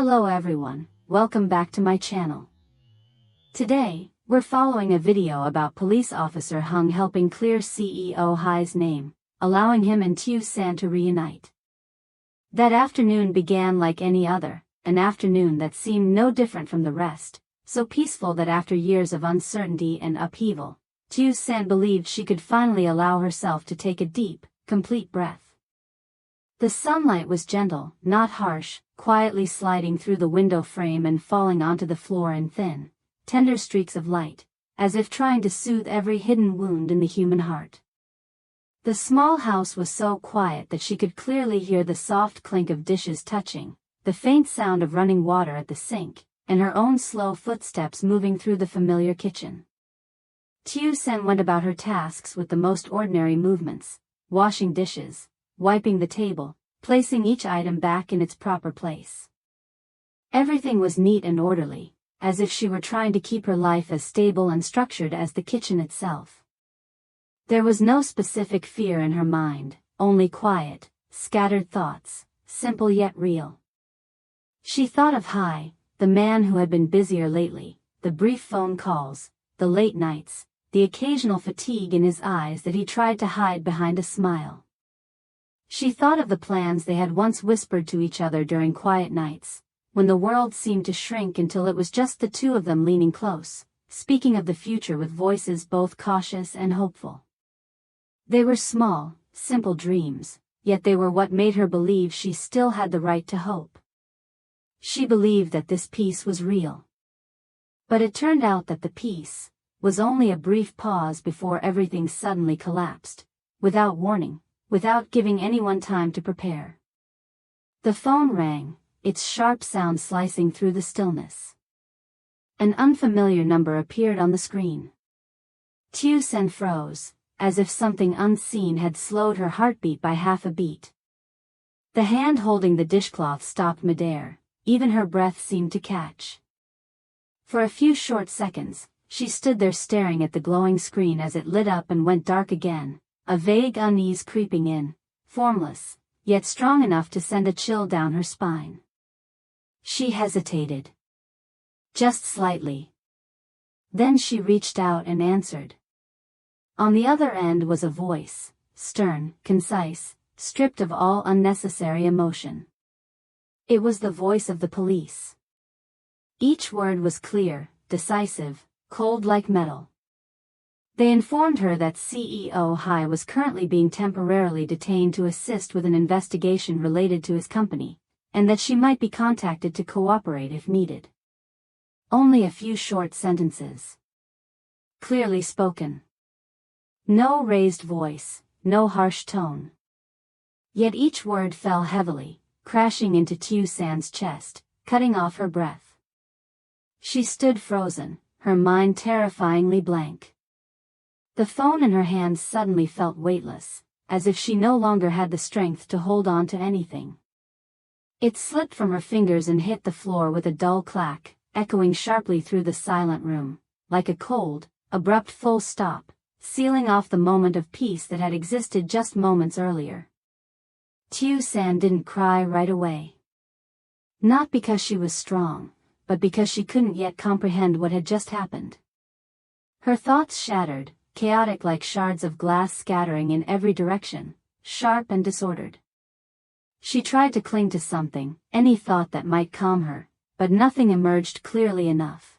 Hello everyone, welcome back to my channel. Today, we're following a video about police officer Hùng helping clear CEO Hai's name, allowing him and Tusan to reunite. That afternoon began like any other, an afternoon that seemed no different from the rest, so peaceful that after years of uncertainty and upheaval, Tusan believed she could finally allow herself to take a deep, complete breath. The sunlight was gentle, not harsh, quietly sliding through the window frame and falling onto the floor in thin, tender streaks of light, as if trying to soothe every hidden wound in the human heart. The small house was so quiet that she could clearly hear the soft clink of dishes touching, the faint sound of running water at the sink, and her own slow footsteps moving through the familiar kitchen. Tusan went about her tasks with the most ordinary movements, washing dishes, wiping the table, placing each item back in its proper place. Everything was neat and orderly, as if she were trying to keep her life as stable and structured as the kitchen itself. There was no specific fear in her mind, only quiet, scattered thoughts, simple yet real. She thought of Hai, the man who had been busier lately, the brief phone calls, the late nights, the occasional fatigue in his eyes that he tried to hide behind a smile. She thought of the plans they had once whispered to each other during quiet nights, when the world seemed to shrink until it was just the two of them leaning close, speaking of the future with voices both cautious and hopeful. They were small, simple dreams, yet they were what made her believe she still had the right to hope. She believed that this peace was real. But it turned out that the peace was only a brief pause before everything suddenly collapsed, without warning, without giving anyone time to prepare. The phone rang, its sharp sound slicing through the stillness. An unfamiliar number appeared on the screen. Tusan froze, as if something unseen had slowed her heartbeat by half a beat. The hand holding the dishcloth stopped midair, even her breath seemed to catch. For a few short seconds, she stood there staring at the glowing screen as it lit up and went dark again, a vague unease creeping in, formless, yet strong enough to send a chill down her spine. She hesitated. Just slightly. Then she reached out and answered. On the other end was a voice, stern, concise, stripped of all unnecessary emotion. It was the voice of the police. Each word was clear, decisive, cold like metal. They informed her that CEO Hai was currently being temporarily detained to assist with an investigation related to his company, and that she might be contacted to cooperate if needed. Only a few short sentences. Clearly spoken. No raised voice, no harsh tone. Yet each word fell heavily, crashing into Tusan's chest, cutting off her breath. She stood frozen, her mind terrifyingly blank. The phone in her hands suddenly felt weightless, as if she no longer had the strength to hold on to anything. It slipped from her fingers and hit the floor with a dull clack, echoing sharply through the silent room, like a cold, abrupt full stop, sealing off the moment of peace that had existed just moments earlier. Tusan didn't cry right away. Not because she was strong, but because she couldn't yet comprehend what had just happened. Her thoughts shattered, chaotic like shards of glass scattering in every direction, sharp and disordered. She tried to cling to something, any thought that might calm her, but nothing emerged clearly enough.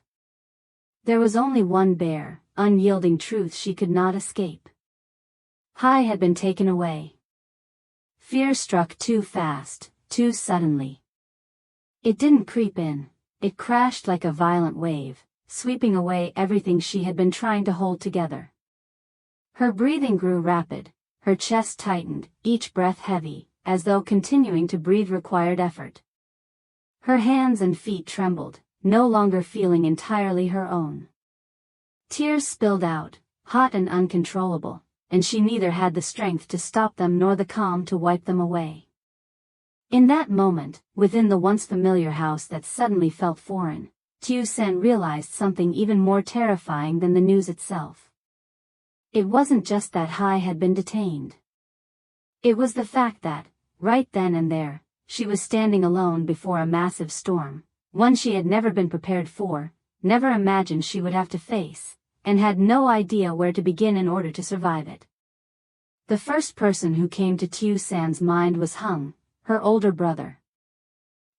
There was only one bare, unyielding truth she could not escape. Hai had been taken away. Fear struck too fast, too suddenly. It didn't creep in, it crashed like a violent wave, sweeping away everything she had been trying to hold together. Her breathing grew rapid, her chest tightened, each breath heavy, as though continuing to breathe required effort. Her hands and feet trembled, no longer feeling entirely her own. Tears spilled out, hot and uncontrollable, and she neither had the strength to stop them nor the calm to wipe them away. In that moment, within the once familiar house that suddenly felt foreign, Tusan realized something even more terrifying than the news itself. It wasn't just that Hai had been detained. It was the fact that, right then and there, she was standing alone before a massive storm, one she had never been prepared for, never imagined she would have to face, and had no idea where to begin in order to survive it. The first person who came to Tusan's mind was Hùng, her older brother.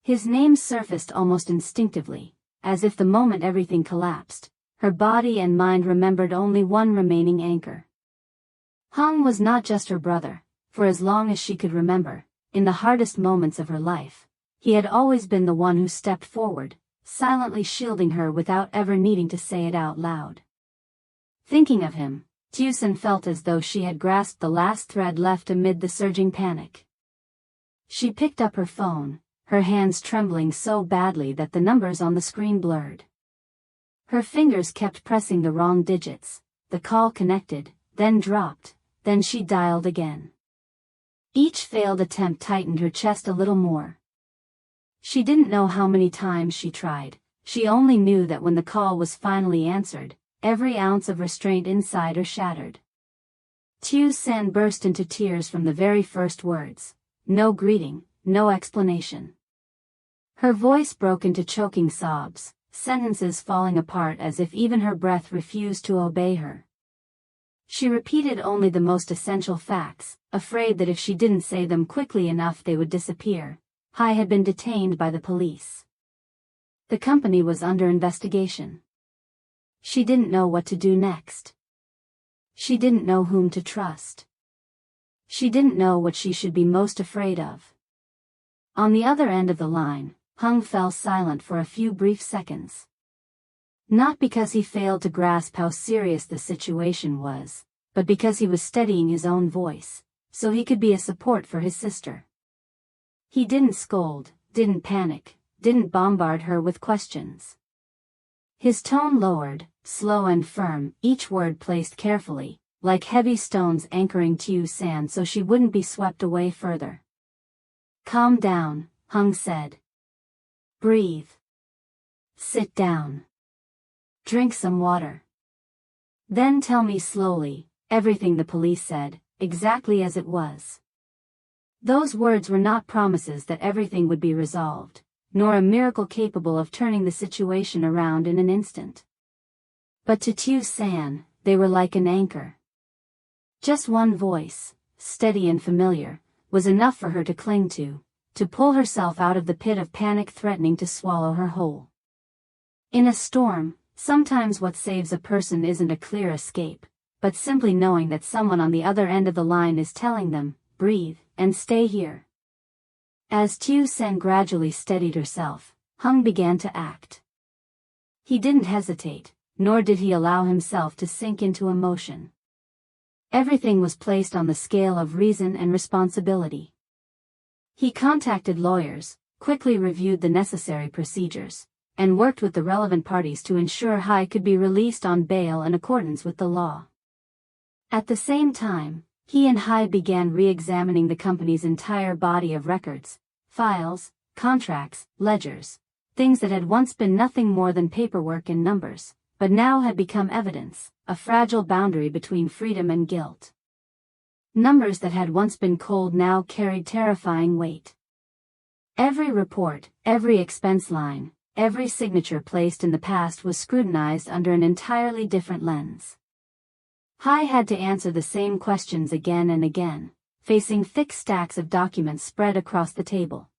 His name surfaced almost instinctively, as if the moment everything collapsed, her body and mind remembered only one remaining anchor. Hùng was not just her brother, for as long as she could remember, in the hardest moments of her life, he had always been the one who stepped forward, silently shielding her without ever needing to say it out loud. Thinking of him, Tusan felt as though she had grasped the last thread left amid the surging panic. She picked up her phone, her hands trembling so badly that the numbers on the screen blurred. Her fingers kept pressing the wrong digits, the call connected, then dropped, then she dialed again. Each failed attempt tightened her chest a little more. She didn't know how many times she tried, she only knew that when the call was finally answered, every ounce of restraint inside her shattered. Tusan burst into tears from the very first words. No greeting, no explanation. Her voice broke into choking sobs, sentences falling apart as if even her breath refused to obey her. She repeated only the most essential facts, afraid that if she didn't say them quickly enough they would disappear. Hai had been detained by the police. The company was under investigation. She didn't know what to do next. She didn't know whom to trust. She didn't know what she should be most afraid of. On the other end of the line, Hùng fell silent for a few brief seconds. Not because he failed to grasp how serious the situation was, but because he was steadying his own voice, so he could be a support for his sister. He didn't scold, didn't panic, didn't bombard her with questions. His tone lowered, slow and firm, each word placed carefully, like heavy stones anchoring Tusan so she wouldn't be swept away further. Calm down, Hùng said. Breathe. Sit down. Drink some water. Then tell me slowly, everything the police said, exactly as it was. Those words were not promises that everything would be resolved, nor a miracle capable of turning the situation around in an instant. But to Tusan, they were like an anchor. Just one voice, steady and familiar, was enough for her to cling to pull herself out of the pit of panic threatening to swallow her whole. In a storm, sometimes what saves a person isn't a clear escape, but simply knowing that someone on the other end of the line is telling them, breathe, and stay here. As Tusan gradually steadied herself, Hùng began to act. He didn't hesitate, nor did he allow himself to sink into emotion. Everything was placed on the scale of reason and responsibility. He contacted lawyers, quickly reviewed the necessary procedures, and worked with the relevant parties to ensure Hai could be released on bail in accordance with the law. At the same time, he and Hai began re-examining the company's entire body of records, files, contracts, ledgers, things that had once been nothing more than paperwork and numbers, but now had become evidence, a fragile boundary between freedom and guilt. Numbers that had once been cold now carried terrifying weight. Every report, every expense line, every signature placed in the past was scrutinized under an entirely different lens. Hai had to answer the same questions again and again, facing thick stacks of documents spread across the table.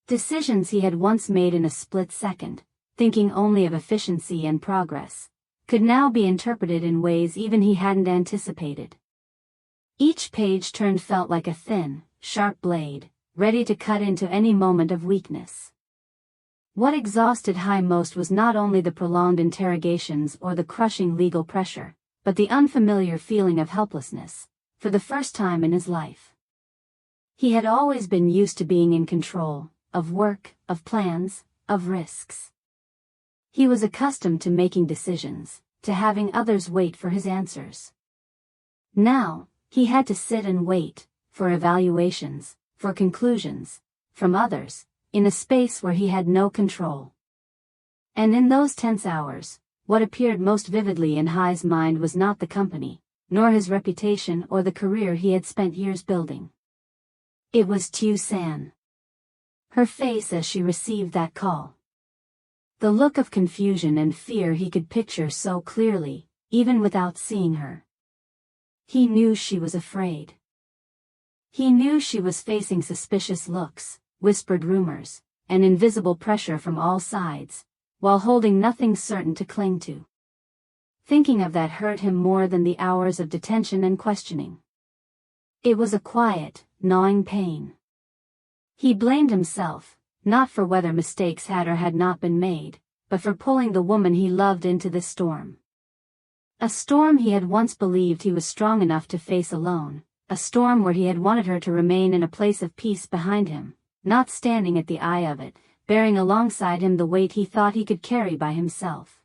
Decisions he had once made in a split second, thinking only of efficiency and progress, could now be interpreted in ways even he hadn't anticipated. Each page turned felt like a thin, sharp blade, ready to cut into any moment of weakness. What exhausted Hai most was not only the prolonged interrogations or the crushing legal pressure, but the unfamiliar feeling of helplessness, for the first time in his life. He had always been used to being in control, of work, of plans, of risks. He was accustomed to making decisions, to having others wait for his answers. Now, he had to sit and wait, for evaluations, for conclusions, from others, in a space where he had no control. And in those tense hours, what appeared most vividly in Hai's mind was not the company, nor his reputation or the career he had spent years building. It was Tusan. her face as she received that call. The look of confusion and fear he could picture so clearly, even without seeing her. He knew she was afraid. He knew she was facing suspicious looks, whispered rumors, and invisible pressure from all sides, while holding nothing certain to cling to. Thinking of that hurt him more than the hours of detention and questioning. It was a quiet, gnawing pain. He blamed himself, not for whether mistakes had or had not been made, but for pulling the woman he loved into this storm. A storm he had once believed he was strong enough to face alone, a storm where he had wanted her to remain in a place of peace behind him, not standing at the eye of it, bearing alongside him the weight he thought he could carry by himself.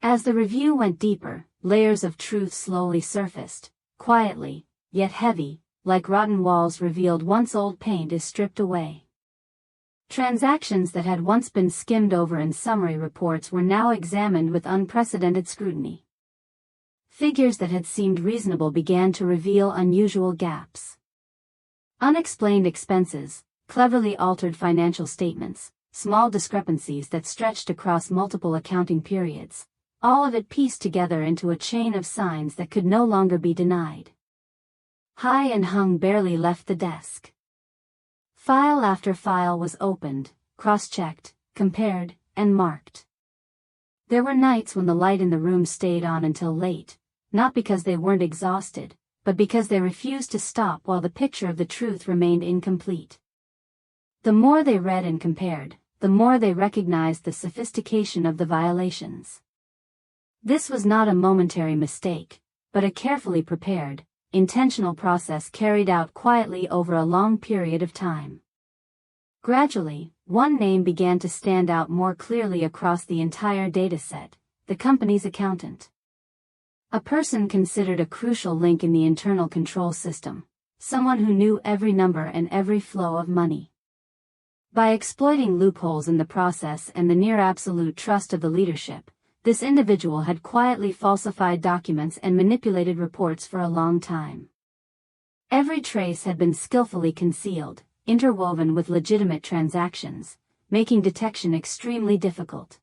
As the review went deeper, layers of truth slowly surfaced, quietly, yet heavy, like rotten walls revealed once old paint is stripped away. Transactions that had once been skimmed over in summary reports were now examined with unprecedented scrutiny. Figures that had seemed reasonable began to reveal unusual gaps. Unexplained expenses, cleverly altered financial statements, small discrepancies that stretched across multiple accounting periods, all of it pieced together into a chain of signs that could no longer be denied. Hai and Hung barely left the desk. File after file was opened, cross-checked, compared, and marked. There were nights when the light in the room stayed on until late, not because they weren't exhausted, but because they refused to stop while the picture of the truth remained incomplete. The more they read and compared, the more they recognized the sophistication of the violations. This was not a momentary mistake, but a carefully prepared, intentional process carried out quietly over a long period of time. Gradually, one name began to stand out more clearly across the entire dataset: the company's accountant. A person considered a crucial link in the internal control system, someone who knew every number and every flow of money. By exploiting loopholes in the process and the near-absolute trust of the leadership, this individual had quietly falsified documents and manipulated reports for a long time. Every trace had been skillfully concealed, interwoven with legitimate transactions, making detection extremely difficult.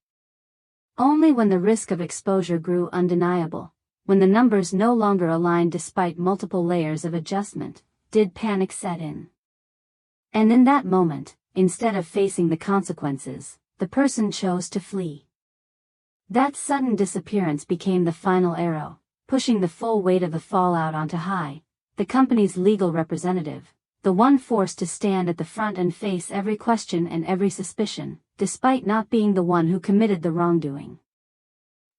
Only when the risk of exposure grew undeniable, when the numbers no longer aligned despite multiple layers of adjustment, did panic set in. And in that moment, instead of facing the consequences, the person chose to flee. That sudden disappearance became the final arrow, pushing the full weight of the fallout onto Hai, the company's legal representative, the one forced to stand at the front and face every question and every suspicion, despite not being the one who committed the wrongdoing.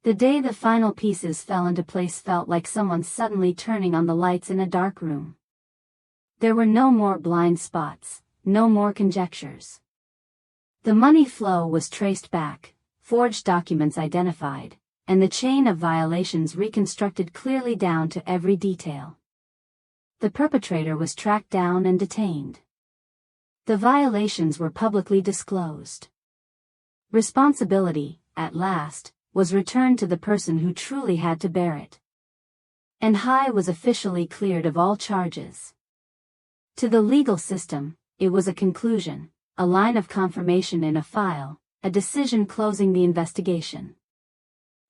The day the final pieces fell into place felt like someone suddenly turning on the lights in a dark room. There were no more blind spots, no more conjectures. The money flow was traced back, forged documents identified, and the chain of violations reconstructed clearly down to every detail. The perpetrator was tracked down and detained. The violations were publicly disclosed. Responsibility, at last, was returned to the person who truly had to bear it. And Hai was officially cleared of all charges. To the legal system, it was a conclusion, a line of confirmation in a file, a decision closing the investigation.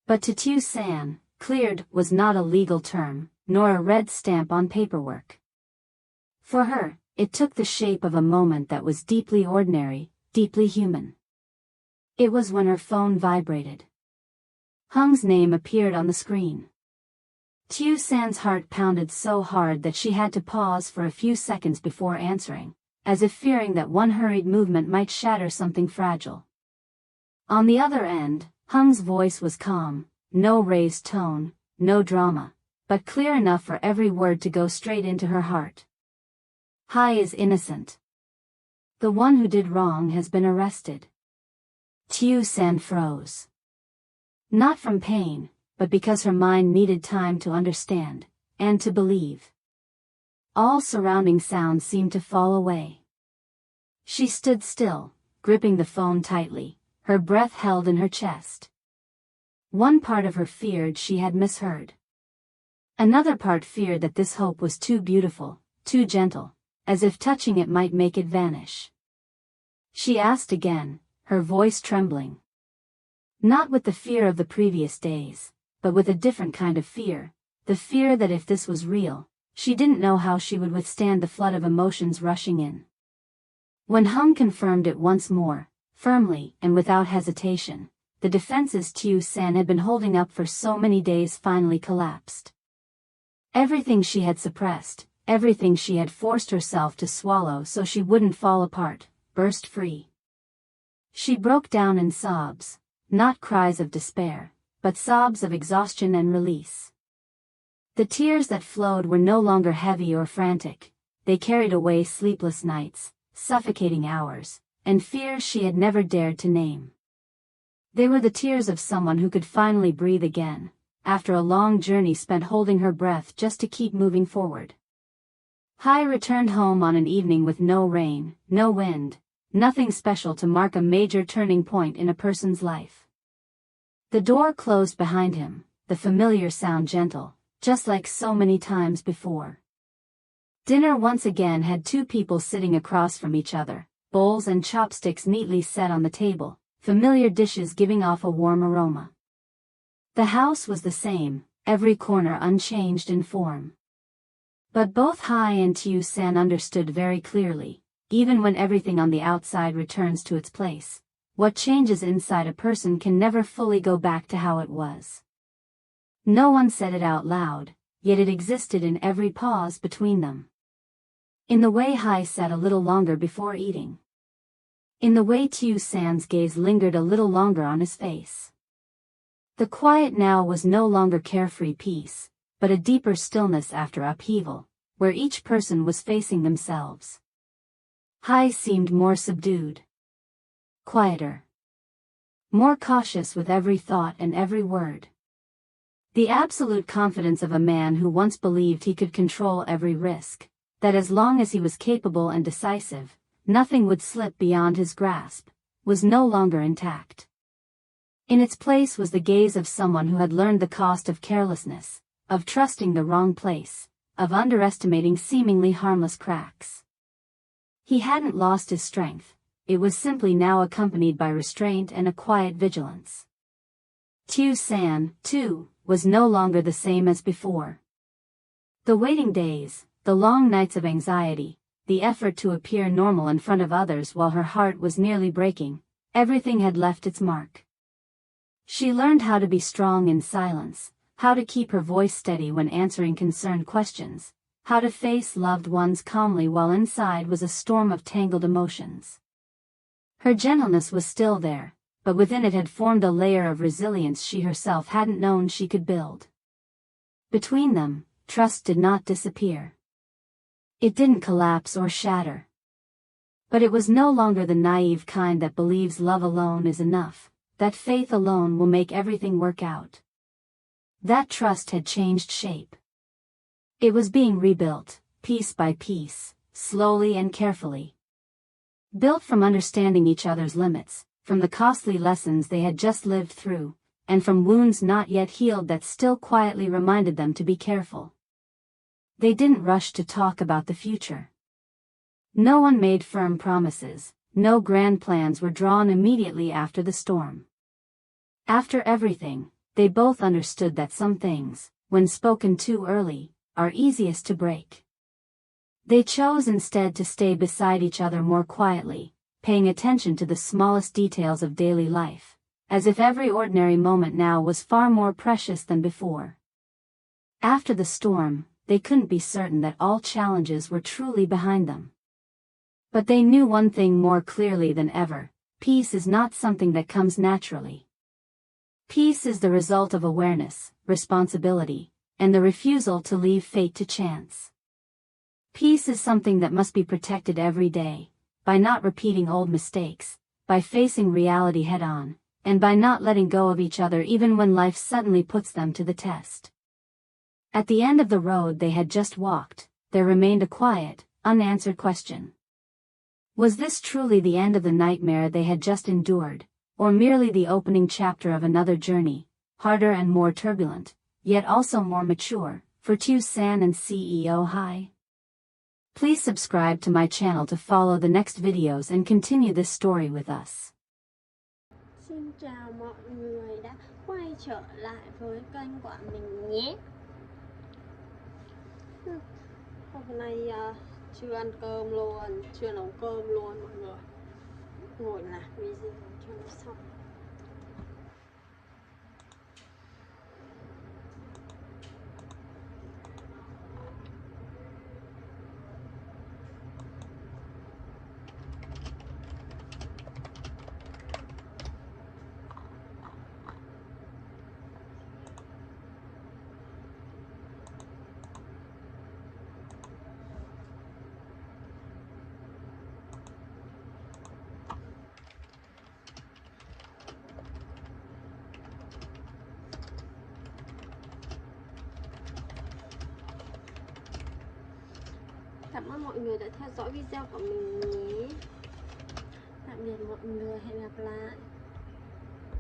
But to Tusan, cleared was not a legal term, nor a red stamp on paperwork. For her, it took the shape of a moment that was deeply ordinary, deeply human. It was when her phone vibrated. Hung's name appeared on the screen. Tusan's heart pounded so hard that she had to pause for a few seconds before answering, as if fearing that one hurried movement might shatter something fragile. On the other end, Hung's voice was calm, no raised tone, no drama, but clear enough for every word to go straight into her heart. Hai is innocent. The one who did wrong has been arrested. Tusan froze. Not from pain, but because her mind needed time to understand, and to believe. All surrounding sounds seemed to fall away. She stood still, gripping the phone tightly, her breath held in her chest. One part of her feared she had misheard. Another part feared that this hope was too beautiful, too gentle, as if touching it might make it vanish. She asked again, her voice trembling. Not with the fear of the previous days, but with a different kind of fear, the fear that if this was real, she didn't know how she would withstand the flood of emotions rushing in. When Hùng confirmed it once more, firmly and without hesitation, the defenses Tusan had been holding up for so many days finally collapsed. Everything she had suppressed, everything she had forced herself to swallow so she wouldn't fall apart, burst free. She broke down in sobs, not cries of despair, but sobs of exhaustion and release. The tears that flowed were no longer heavy or frantic, they carried away sleepless nights, suffocating hours, and fears she had never dared to name. They were the tears of someone who could finally breathe again, after a long journey spent holding her breath just to keep moving forward. Hai returned home on an evening with no rain, no wind, nothing special to mark a major turning point in a person's life. The door closed behind him, the familiar sound gentle, just like so many times before. Dinner once again had two people sitting across from each other, bowls and chopsticks neatly set on the table, familiar dishes giving off a warm aroma. The house was the same, every corner unchanged in form. But both Hai and Tusan understood very clearly, even when everything on the outside returns to its place, what changes inside a person can never fully go back to how it was. No one said it out loud, yet it existed in every pause between them. In the way Hai sat a little longer before eating. In the way Tusan's gaze lingered a little longer on his face. The quiet now was no longer carefree peace, but a deeper stillness after upheaval, where each person was facing themselves. Hai seemed more subdued. Quieter. More cautious with every thought and every word. The absolute confidence of a man who once believed he could control every risk, that as long as he was capable and decisive, nothing would slip beyond his grasp, was no longer intact. In its place was the gaze of someone who had learned the cost of carelessness, of trusting the wrong place, of underestimating seemingly harmless cracks. He hadn't lost his strength, it was simply now accompanied by restraint and a quiet vigilance. Tusan, too, was no longer the same as before. The waiting days, the long nights of anxiety, the effort to appear normal in front of others while her heart was nearly breaking, everything had left its mark. She learned how to be strong in silence, how to keep her voice steady when answering concerned questions, how to face loved ones calmly while inside was a storm of tangled emotions. Her gentleness was still there, but within it had formed a layer of resilience she herself hadn't known she could build. Between them, trust did not disappear. It didn't collapse or shatter. But it was no longer the naive kind that believes love alone is enough, that faith alone will make everything work out. That trust had changed shape. It was being rebuilt, piece by piece, slowly and carefully. Built from understanding each other's limits, from the costly lessons they had just lived through, and from wounds not yet healed that still quietly reminded them to be careful. They didn't rush to talk about the future. No one made firm promises, no grand plans were drawn immediately after the storm. After everything, they both understood that some things, when spoken too early, are easiest to break. They chose instead to stay beside each other more quietly, paying attention to the smallest details of daily life, as if every ordinary moment now was far more precious than before. After the storm, they couldn't be certain that all challenges were truly behind them. But they knew one thing more clearly than ever: peace is not something that comes naturally. Peace is the result of awareness, responsibility, and the refusal to leave fate to chance. Peace is something that must be protected every day, by not repeating old mistakes, by facing reality head-on, and by not letting go of each other even when life suddenly puts them to the test. At the end of the road they had just walked, there remained a quiet, unanswered question. Was this truly the end of the nightmare they had just endured, or merely the opening chapter of another journey, harder and more turbulent, yet also more mature, for Tusan and CEO Hai? Please subscribe to my channel to follow the next videos and continue this story with us. Xin chào mọi người đã quay trở lại với kênh của mình nhé. Hôm nay chưa ăn cơm luôn, chưa nấu cơm luôn mọi người. Ngồi làm video cho nó xong. Cảm ơn mọi người đã theo dõi video của mình nhé. Tạm biệt mọi người, hẹn gặp lại.